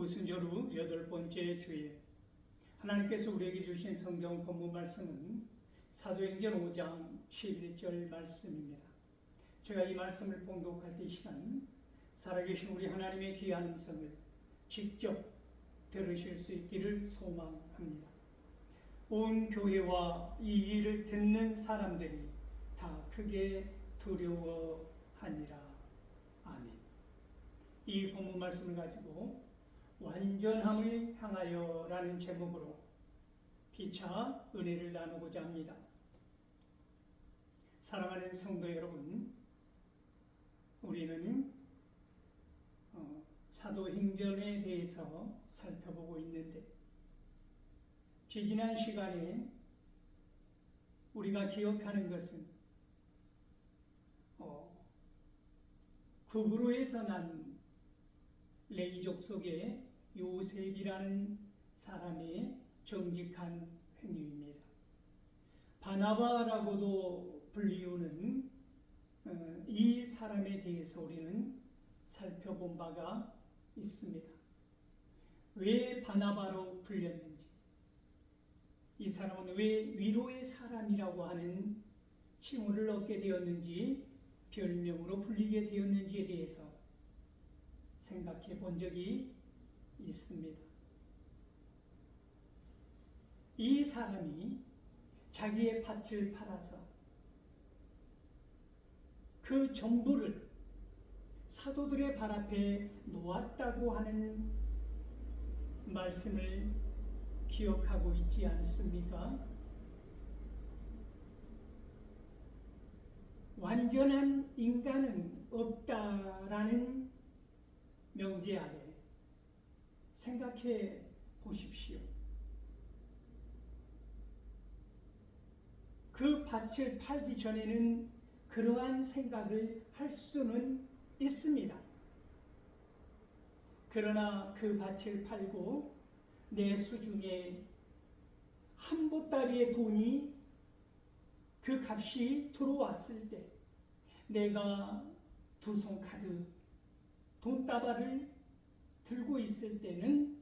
오순절 후 8번째 주일, 하나님께서 우리에게 주신 성경 본문 말씀은 사도행전 5장 11절 말씀입니다. 제가 이 말씀을 봉독할 때 이 시간 살아계신 우리 하나님의 귀한 음성을 직접 들으실 수 있기를 소망합니다. 온 교회와 이 일을 듣는 사람들이 다 크게 두려워하니라. 아멘. 이 본문 말씀을 가지고 완전함을 향하여 라는 제목으로 피차 은혜를 나누고자 합니다. 사랑하는 성도 여러분, 우리는 사도행전에 대해서 살펴보고 있는데, 지지난 시간에 우리가 기억하는 것은 구브로에서 난 레이족 속에 요셉이라는 사람의 정직한 행위입니다. 바나바라고도 불리우는 이 사람에 대해서 우리는 살펴본 바가 있습니다. 왜 바나바로 불렸는지, 이 사람은 왜 위로의 사람이라고 하는 칭호를 얻게 되었는지, 별명으로 불리게 되었는지에 대해서 생각해 본 적이 있습니다. 이 사람이 자기의 밭을 팔아서 그 전부를 사도들의 발 앞에 놓았다고 하는 말씀을 기억하고 있지 않습니까? 완전한 인간은 없다라는 명제 아래 생각해 보십시오. 그 밭을 팔기 전에는 그러한 생각을 할 수는 있습니다. 그러나 그 밭을 팔고 내 수중에 한 보따리의 돈이 그 값이 들어왔을 때, 내가 두 손 가득 돈다발을 들고 있을 때는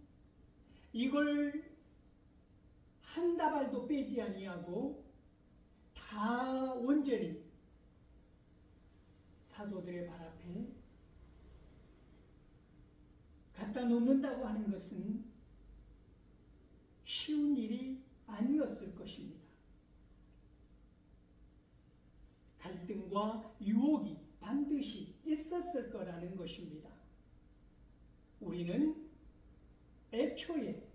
이걸 한 다발도 빼지 아니하고 다 온전히 사도들의 발 앞에 갖다 놓는다고 하는 것은 쉬운 일이 아니었을 것입니다. 갈등과 유혹이 반드시 있었을 거라는 것입니다. 우리는 애초에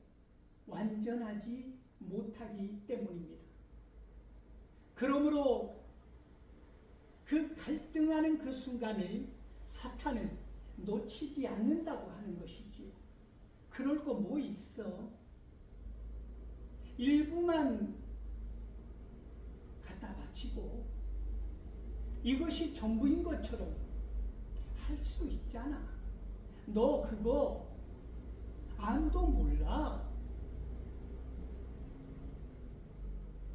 완전하지 못하기 때문입니다. 그러므로 그 갈등하는 그 순간을 사탄은 놓치지 않는다고 하는 것이지요. 그럴 거 뭐 있어? 일부만 갖다 바치고 이것이 전부인 것처럼 할 수 있잖아. 너 그거 아무도 몰라.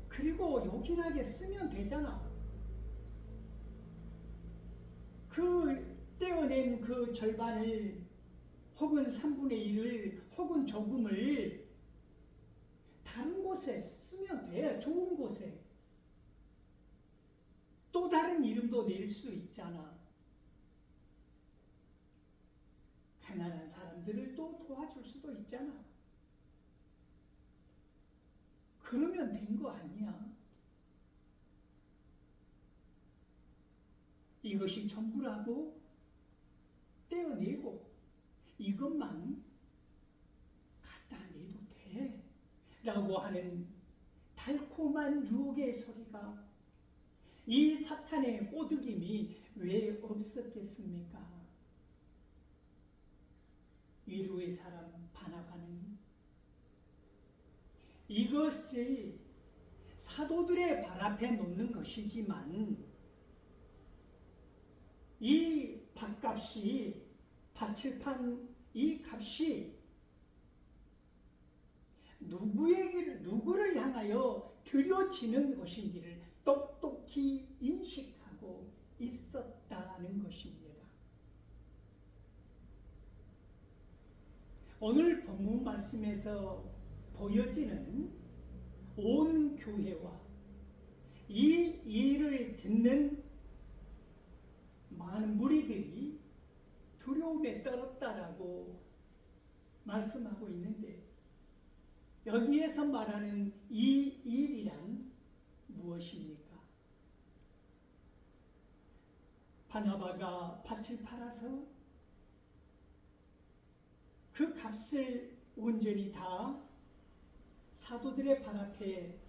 그리고 요긴하게 쓰면 되잖아. 그 떼어낸 그 절반을 혹은 3분의 1을 혹은 조금을 다른 곳에 쓰면 돼. 좋은 곳에. 또 다른 이름도 낼 수 있잖아. 가난한 사람들을 또 도와줄 수도 있잖아. 그러면 된 거 아니야. 이것이 전부라고 떼어내고 이것만 갖다 내도 돼 라고 하는 달콤한 유혹의 소리가 이 사탄의 꼬드김이 왜 없었겠습니까? 위로의 사람 바나바는 이것이 사도들의 발 앞에 놓는 것이지만 이 밭값이, 밭을 판 이 값이 누구를 향하여 드려지는 것인지를 똑똑히 인식하고 있었다는 것입니다. 오늘 본문 말씀에서 보여지는 온 교회와 이 일을 듣는 많은 무리들이 두려움에 떨었다라고 말씀하고 있는데, 여기에서 말하는 이 일이란 무엇입니까? 바나바가 밭을 팔아서 그 값을 온전히 다 사도들의 발 앞에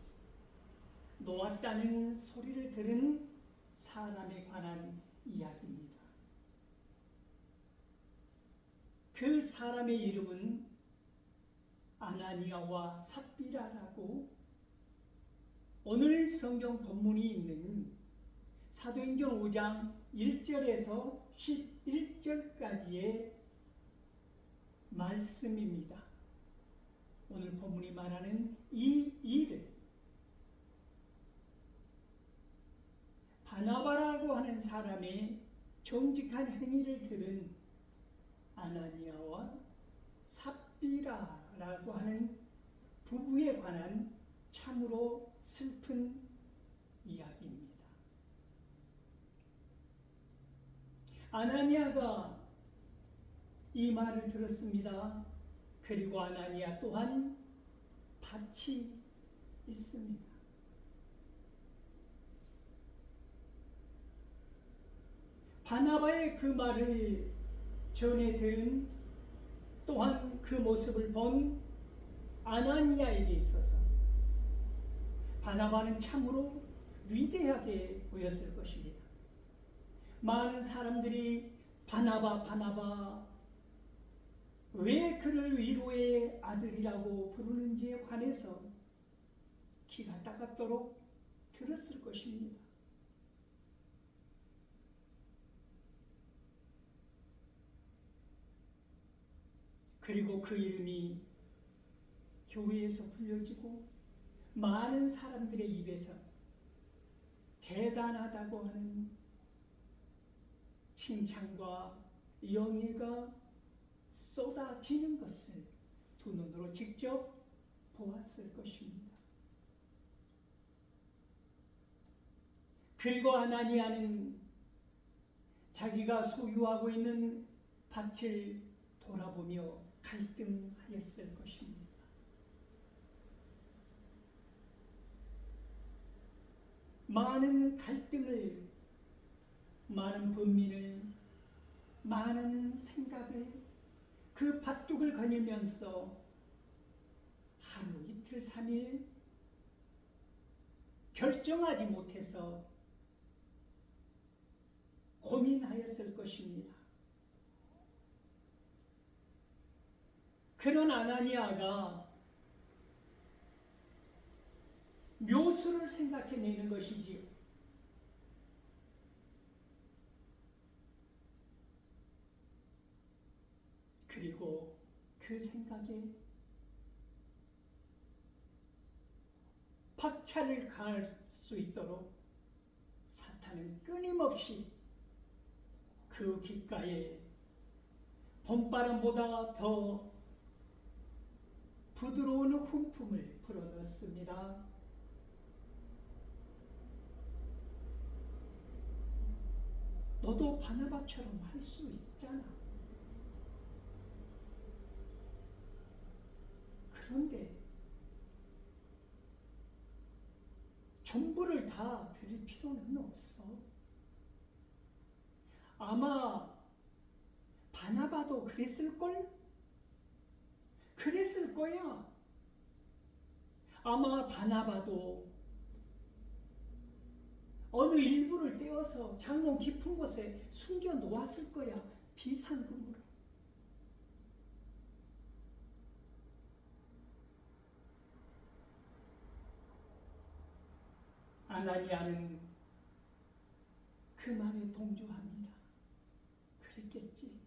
놓았다는 소리를 들은 사람에 관한 이야기입니다. 그 사람의 이름은 아나니아와 삽비라라고 오늘 성경 본문이 있는 사도행전 5장 1절에서 11절까지의 말씀입니다. 오늘 본문이 말하는 이 일을 바나바라고 하는 사람의 정직한 행위를 들은 아나니아와 삽비라라고 하는 부부에 관한 참으로 슬픈 이야기입니다. 아나니아가 이 말을 들었습니다. 그리고 아나니아 또한 밭이 있습니다. 바나바의 그 말을 전해 들은 또한 그 모습을 본 아나니아에게 있어서 바나바는 참으로 위대하게 보였을 것입니다. 많은 사람들이 바나바 왜 그를 위로의 아들이라고 부르는지에 관해서 기가 따갑도록 들었을 것입니다. 그리고 그 이름이 교회에서 불려지고 많은 사람들의 입에서 대단하다고 하는 칭찬과 영예가 쏟아지는 것을 두 눈으로 직접 보았을 것입니다. 그리고 아나니아는 자기가 소유하고 있는 밭을 돌아보며 갈등하였을 것입니다. 많은 갈등을, 많은 분민을, 많은 생각을 그 밭둑을 거닐면서 하루 이틀 3일 결정하지 못해서 고민하였을 것입니다. 그런 아나니아가 묘수를 생각해내는 것이지요. 그리고 그 생각에 박차를 가할 수 있도록 사탄은 끊임없이 그 귓가에 봄바람보다 더 부드러운 훈품을 불어넣습니다. 너도 바나바처럼 할 수 있잖아. 그런데 전부를 다 드릴 필요는 없어. 아마 바나바도 그랬을걸? 그랬을 거야. 아마 바나바도 어느 일부를 떼어서 장롱 깊은 곳에 숨겨 놓았을 거야. 비상금으로. 아나니아는 그 말에 동조합니다. 그랬겠지.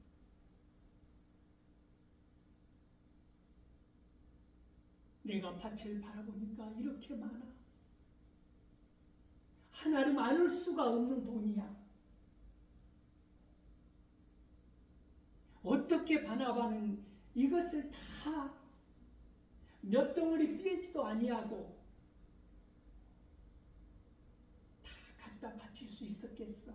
내가 밭을 바라보니까 이렇게 많아. 하나로 나눌 수가 없는 돈이야. 어떻게 바나바는 이것을 다 몇 덩어리 삐지도 아니하고 다 갖다 바칠 수 있었겠어?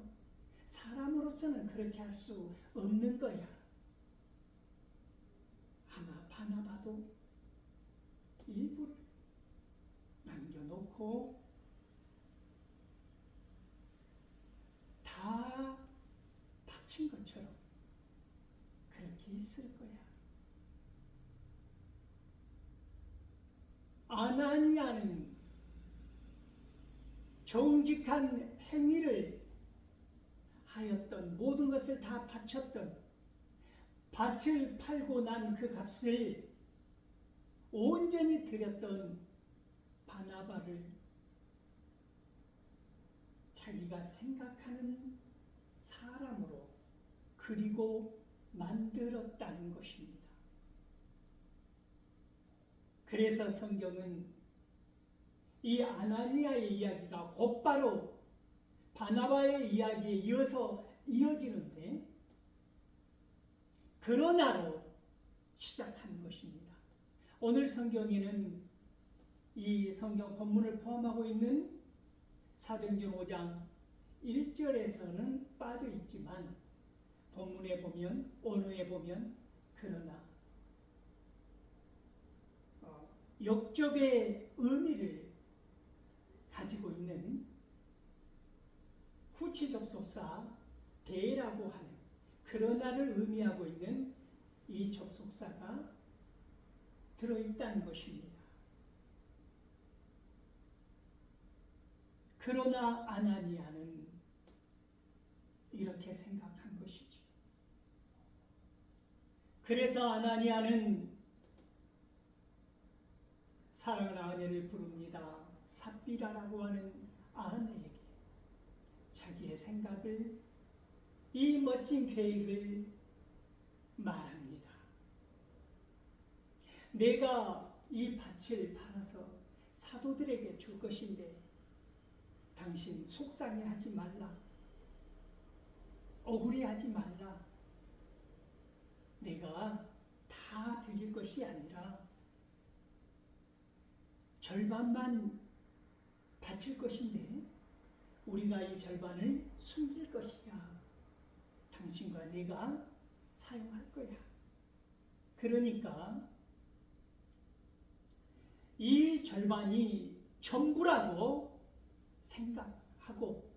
사람으로서는 그렇게 할 수 없는 거야. 아마 바나바도 일부를 남겨놓고 다 바친 것처럼 그렇게 있을 거야. 아나니아는 정직한 행위를 하였던 모든 것을 다 바쳤던 밭을 팔고 난 그 값을 온전히 드렸던 바나바를 자기가 생각하는 사람으로 그리고 만들었다는 것입니다. 그래서 성경은 이 아나니아의 이야기가 곧바로 바나바의 이야기에 이어서 이어지는데 그러나로 시작하는 것입니다. 오늘 성경에는 이 성경 본문을 포함하고 있는 사도행전 5장 1절에서는 빠져 있지만 본문에 보면 언어에 보면 그러나 역접의 의미를 가지고 있는 후치접속사 대라고 하는 그러나를 의미하고 있는 이 접속사가 들어있다는 것입니다. 그러나 아나니아는 이렇게 생각한 것이죠. 그래서 아나니아는 사랑하는 아내를 부릅니다. 삽비라라고 하는 아내에게 자기의 생각을, 이 멋진 계획을 말합니다. 내가 이 밭을 팔아서 사도들에게 줄 것인데 당신 속상해하지 말라. 억울해하지 말라. 내가 다 드릴 것이 아니라 절반만 바칠 것인데 우리가 이 절반을 숨길 것이야. 당신과 내가 사용할 거야. 그러니까 이 절반이 전부라고 생각하고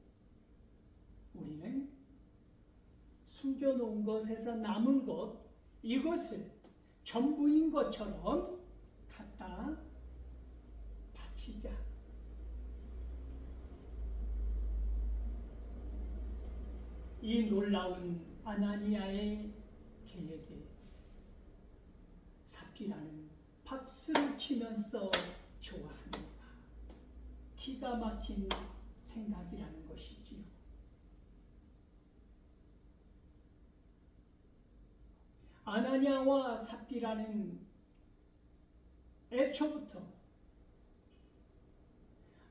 우리는 숨겨놓은 것에서 남은 것, 이것을 전부인 것처럼 갖다 바치자. 이 놀라운 아나니아의 계획에 삽비라는 박수를 치면서 좋아합니다. 기가 막힌 생각이라는 것이지요. 아나니아와 삽비라는 애초부터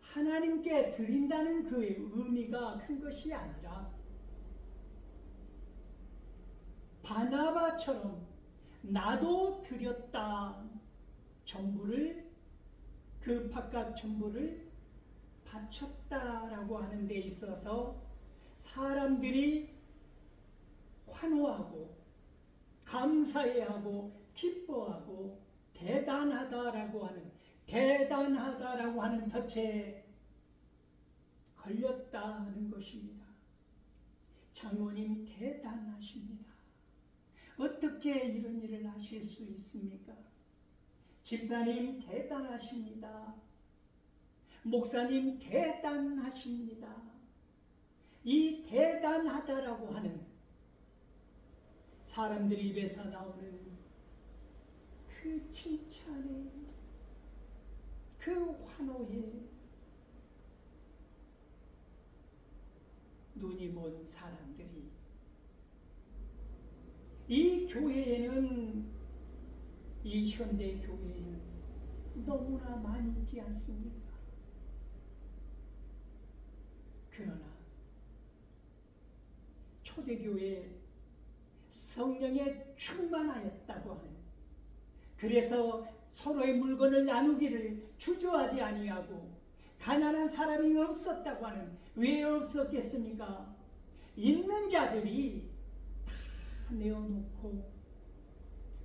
하나님께 드린다는 그의 의미가 큰 것이 아니라 바나바처럼 나도 드렸다. 전부를, 그 밭값 전부를 바쳤다라고 하는 데 있어서 사람들이 환호하고 감사해하고 기뻐하고 대단하다라고 하는 덫에 걸렸다는 것입니다. 장로님 대단하십니다. 어떻게 이런 일을 하실 수 있습니까? 집사님 대단하십니다. 목사님 대단하십니다. 이 대단하다라고 하는 사람들 입에서 나오는 그 칭찬에, 그 환호에 눈이 먼 사람들이 이 교회에는, 이 현대 교회에는 너무나 많이 있지 않습니까? 그러나 초대교회 성령에 충만하였다고 하는 그래서 서로의 물건을 나누기를 주저하지 아니하고 가난한 사람이 없었다고 하는, 왜 없었겠습니까? 있는 자들이 다 내어놓고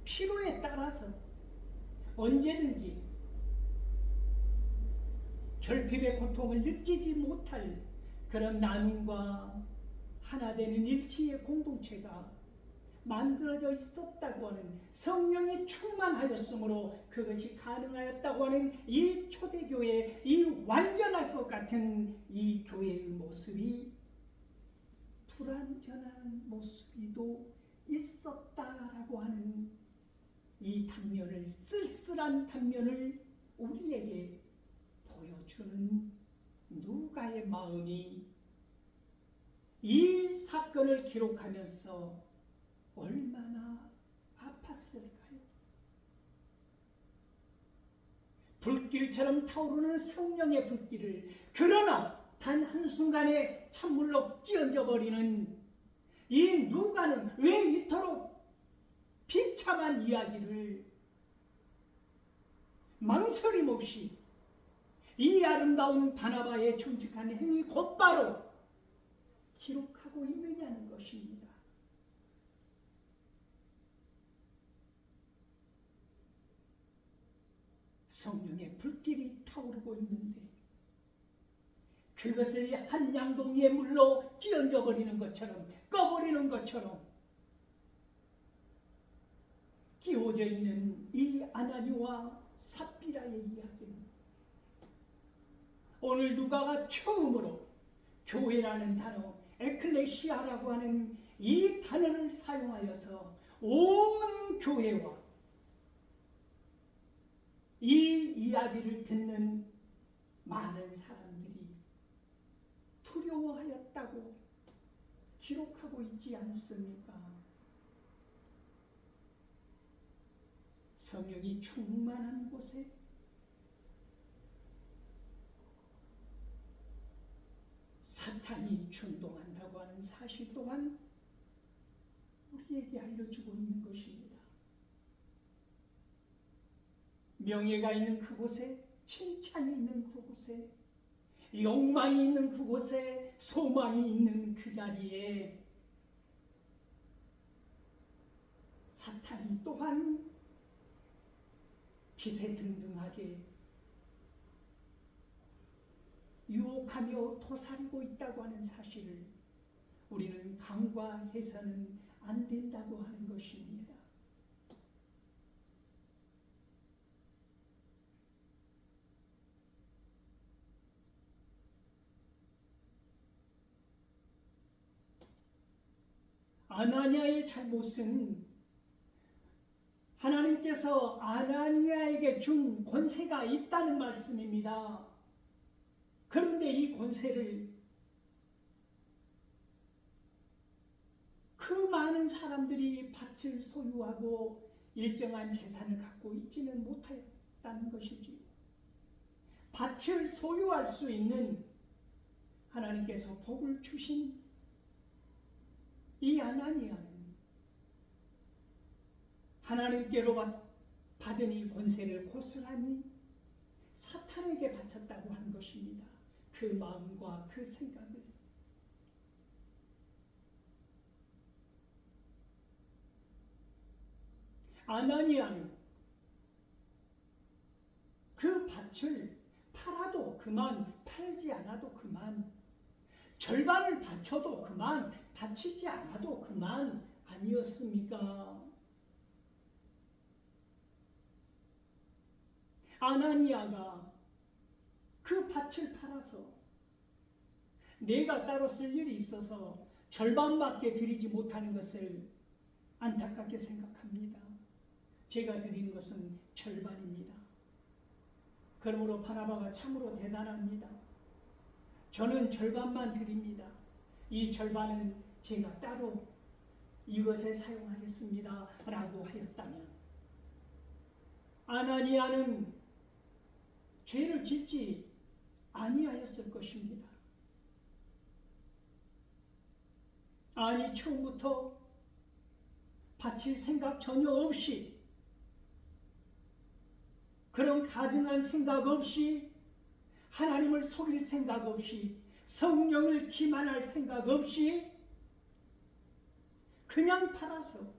필요에 따라서 언제든지 결핍의 고통을 느끼지 못할 그런 나눔과 하나 되는 일치의 공동체가 만들어져 있었다고 하는, 성령이 충만하였으므로 그것이 가능하였다고 하는 이 초대교회, 이 완전할 것 같은 이 교회의 모습이 불완전한 모습이도 있었다라고 하는 이 단면을, 쓸쓸한 단면을 우리에게 보여주는 누가의 마음이 이 사건을 기록하면서 얼마나 아팠을까요? 불길처럼 타오르는 성령의 불길을, 그러나 단 한순간에 찬물로 끼얹어 버리는 이 누가는 왜 이토록 비참한 이야기를 망설임 없이 이 아름다운 바나바의 정직한 행위 곧바로 기록하고 있느냐는 것입니다. 성령의 불길이 타오르고 있는데 그것을 한 양동이의 물로 끼얹어 버리는 것처럼, 꺼버리는 것처럼 끼워져 있는 이 아나니와 삽비라의 이야기는 오늘 누가가 처음으로 교회라는 단어, 에클레시아라고 하는 이 단어를 사용하여서 온 교회와 이 이야기를 듣는 많은 사람들이 두려워하였다고 기록하고 있지 않습니까? 성령이 충만한 곳에 사탄이 충동한다고 하는 사실 또한 우리에게 알려주고 있는 것입니다. 명예가 있는 그곳에, 칭찬이 있는 그곳에, 욕망이 있는 그곳에, 소망이 있는 그 자리에 사탄이 또한 기세등등하게 유혹하며 도사리고 있다고 하는 사실을 우리는 간과해서는 안 된다고 하는 것입니다. 아나니아의 잘못은 하나님께서 아나니아에게 준 권세가 있다는 말씀입니다. 그런데 이 권세를 그 많은 사람들이 밭을 소유하고 일정한 재산을 갖고 있지는 못했다는 것이지. 밭을 소유할 수 있는 하나님께서 복을 주신 이 아나니아는 하나님께로 받은 이 권세를 고스란히 사탄에게 바쳤다고 하는 것입니다. 그 마음과 그 생각을. 아나니아는 그 밭을 팔아도 그만, 팔지 않아도 그만, 절반을 바쳐도 그만, 바치지 않아도 그만 아니었습니까? 아나니아가 그 밭을 팔아서 내가 따로 쓸 일이 있어서 절반밖에 드리지 못하는 것을 안타깝게 생각합니다. 제가 드리는 것은 절반입니다. 그러므로 바나바가 참으로 대단합니다. 저는 절반만 드립니다. 이 절반은 제가 따로 이것에 사용하겠습니다 라고 하였다면 아나니아는 죄를 짓지 아니하였을 것입니다. 아니, 처음부터 바칠 생각 전혀 없이 그런 가증한 생각 없이, 하나님을 속일 생각 없이, 성령을 기만할 생각 없이 그냥 팔아서,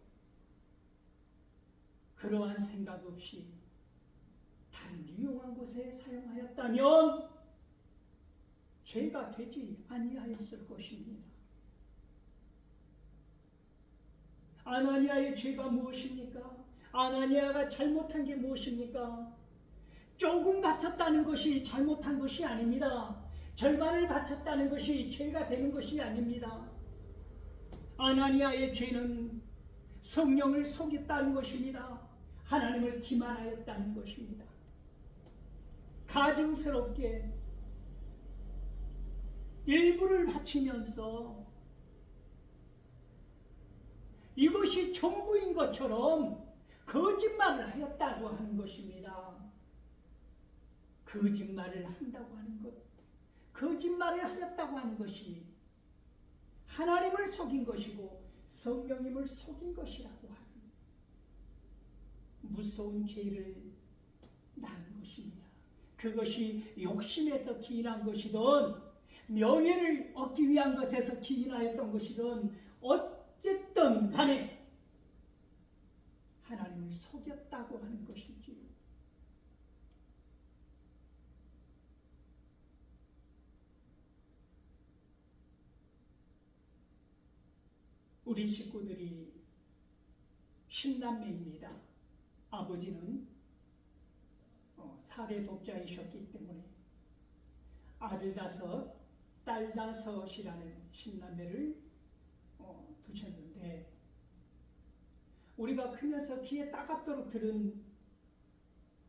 그러한 생각 없이 다른 유용한 곳에 사용하였다면 죄가 되지 아니하였을 것입니다. 아나니아의 죄가 무엇입니까? 아나니아가 잘못한 게 무엇입니까? 조금 바쳤다는 것이 잘못한 것이 아닙니다. 절반을 바쳤다는 것이 죄가 되는 것이 아닙니다. 아나니아의 죄는 성령을 속였다는 것입니다. 하나님을 기만하였다는 것입니다. 가증스럽게 일부를 바치면서 이것이 전부인 것처럼 거짓말을 하였다고 하는 것입니다. 거짓말을 한다고 하는 것, 거짓말을 하였다고 하는 것이 하나님을 속인 것이고 성령님을 속인 것이라고 하는 무서운 죄를 낳은 것입니다. 그것이 욕심에서 기인한 것이든 명예를 얻기 위한 것에서 기인하였던 것이든 어쨌든 간에 하나님을 속였다고 하는 것이지요. 우리 식구들이 10남매입니다. 아버지는 사대 독자이셨기 때문에 아들 5, 딸 5이라는 10남매를 두셨는데, 우리가 크면서 귀에 따갑도록 들은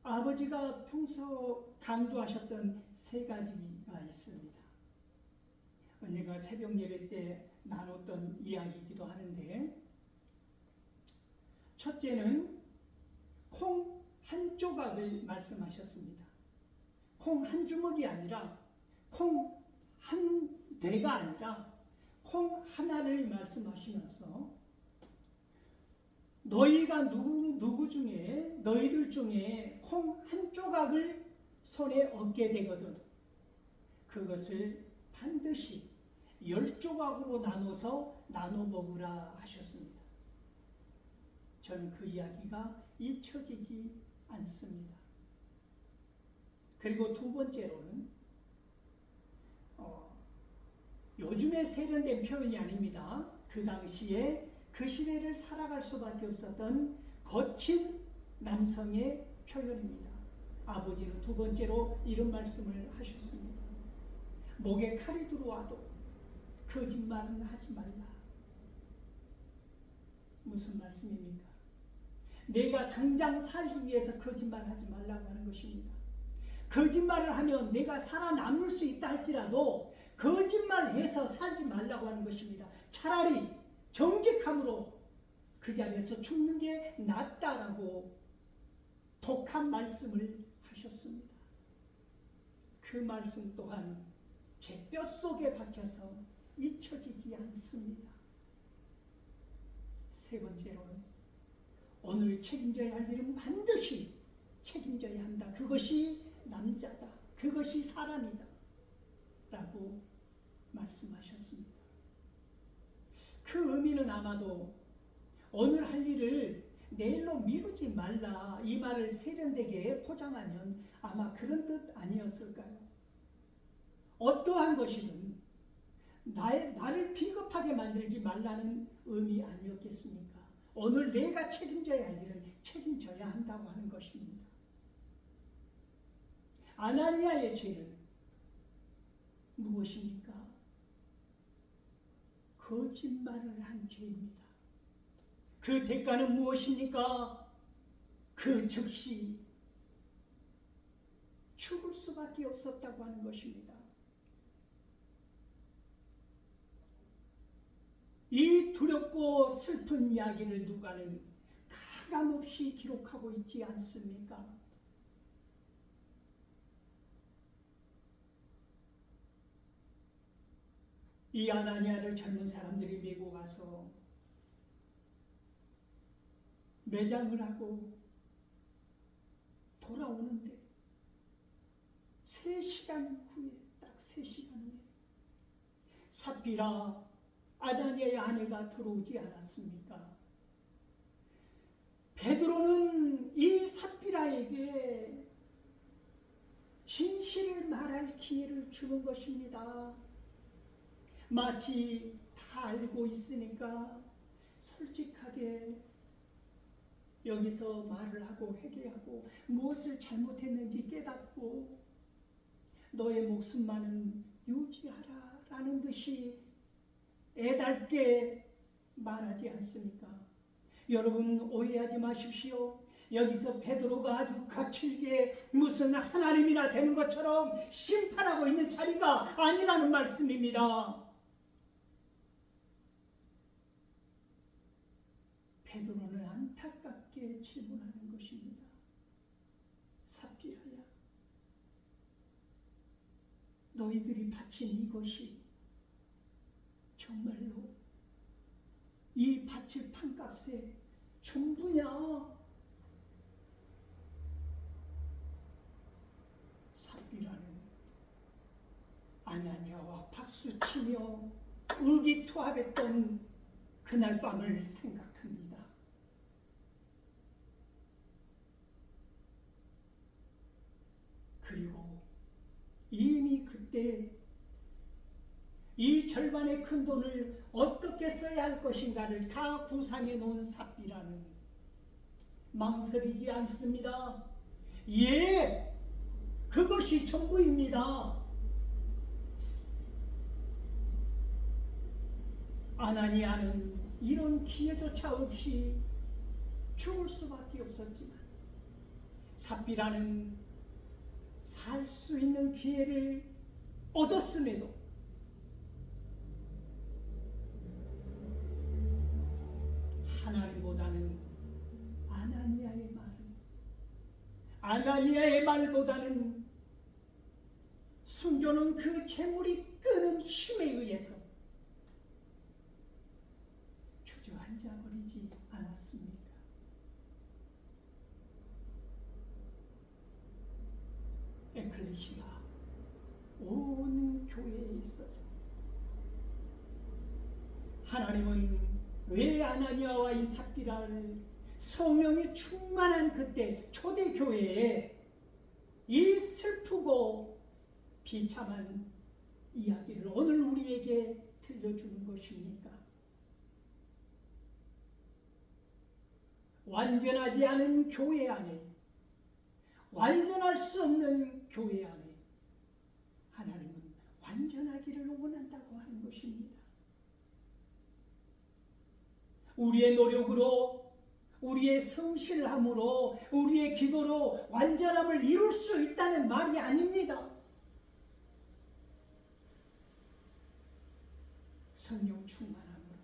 아버지가 평소 강조하셨던 3가지가 있습니다. 언젠가 새벽 예배 때 나눴던 이야기이기도 하는데, 첫째는 콩 한 조각을 말씀하셨습니다. 콩 한 주먹이 아니라, 콩 한 대가 아니라 콩 하나를 말씀하시면서 너희가 누구 중에, 너희들 중에 콩 한 조각을 손에 얻게 되거든 그것을 반드시 10조각으로 나눠서 나눠 먹으라 하셨습니다. 저는 그 이야기가 잊혀지지 않습니다. 그리고 두 번째로는 요즘에 세련된 표현이 아닙니다. 그 당시에 그 시대를 살아갈 수밖에 없었던 거친 남성의 표현입니다. 아버지는 두 번째로 이런 말씀을 하셨습니다. 목에 칼이 들어와도 거짓말은 하지 말라. 무슨 말씀입니까? 내가 당장 살기 위해서 거짓말하지 말라고 하는 것입니다. 거짓말을 하면 내가 살아남을 수 있다 할지라도 거짓말해서 살지 말라고 하는 것입니다. 차라리 정직함으로 그 자리에서 죽는 게 낫다라고 독한 말씀을 하셨습니다. 그 말씀 또한 제 뼛속에 박혀서 잊혀지지 않습니다. 세 번째로는 오늘 책임져야 할 일은 반드시 책임져야 한다. 그것이 남자다. 그것이 사람이다. 라고 말씀하셨습니다. 그 의미는 아마도 오늘 할 일을 내일로 미루지 말라, 이 말을 세련되게 포장하면 아마 그런 뜻 아니었을까요? 어떠한 것이든 나를 비겁하게 만들지 말라는 의미 아니었겠습니까? 오늘 내가 책임져야 할 일은 책임져야 한다고 하는 것입니다. 아나니아의 죄는 무엇입니까? 거짓말을 한 죄입니다. 그 대가는 무엇입니까? 그 즉시 죽을 수밖에 없었다고 하는 것입니다. 이 두렵고 슬픈 이야기를 누가는 가감없이 기록하고 있지 않습니까? 이 아나니아를 젊은 사람들이 메고 가서 매장을 하고 돌아오는데 3시간 후에, 딱 3시간 후에 삽비라 아나니아의 아내가 들어오지 않았습니까? 베드로는 이 삽비라에게 진실을 말할 기회를 주는 것입니다. 마치 다 알고 있으니까 솔직하게 여기서 말을 하고 회개하고 무엇을 잘못했는지 깨닫고 너의 목숨만은 유지하라 라는 듯이 애달게 말하지 않습니까? 여러분 오해하지 마십시오. 여기서 베드로가 아주 거칠게 무슨 하나님이나 되는 것처럼 심판하고 있는 자리가 아니라는 말씀입니다. 베드로는 안타깝게 질문하는 것입니다. 삽비라야, 너희들이 바친 이것이 정말로 이 바칠 판값에 전부냐? 삽비라는 아나니아와 박수치며 의기투합했던 그날 밤을 생각합니다. 그리고 이미 그때 이 절반의 큰 돈을 어떻게 써야 할 것인가를 다 구상해 놓은 삽비라는 망설이지 않습니다. 예, 그것이 전부입니다. 아나니아는 이런 기회조차 없이 죽을 수밖에 없었지만 삽비라는 살 수 있는 기회를 얻었음에도 하나님보다는 아나니아의 말보다는 숨겨놓은 그 재물이 끄는 힘에 의해서 주저앉아 버리지 않았습니까? 에클레시아 온 교회에 있어서 하나님은 왜 아나니아와 이 삽비라를 성령이 충만한 그때 초대교회에 이 슬프고 비참한 이야기를 오늘 우리에게 들려주는 것입니까? 완전하지 않은 교회 안에, 완전할 수 없는 교회 안에 하나님은 완전하기를 원한다고 하는 것입니다. 우리의 노력으로, 우리의 성실함으로, 우리의 기도로 완전함을 이룰 수 있다는 말이 아닙니다. 성령 충만함으로,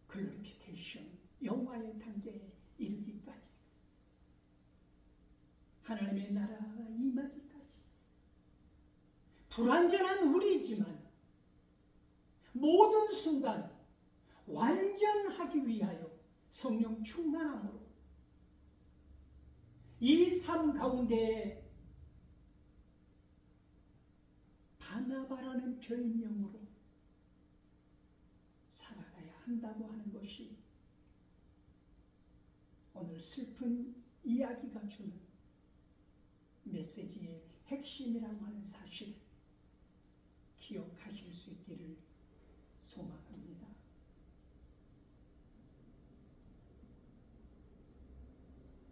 글로리피케이션, 영화의 단계에 이르기까지, 하나님의 나라가 임하기까지, 불완전한 우리이지만 모든 순간 완전하기 위하여 성령 충만함으로 이 삶 가운데 바나바라는 별명으로 살아가야 한다고 하는 것이 오늘 슬픈 이야기가 주는 메시지의 핵심이라고 하는 사실을 기억하시기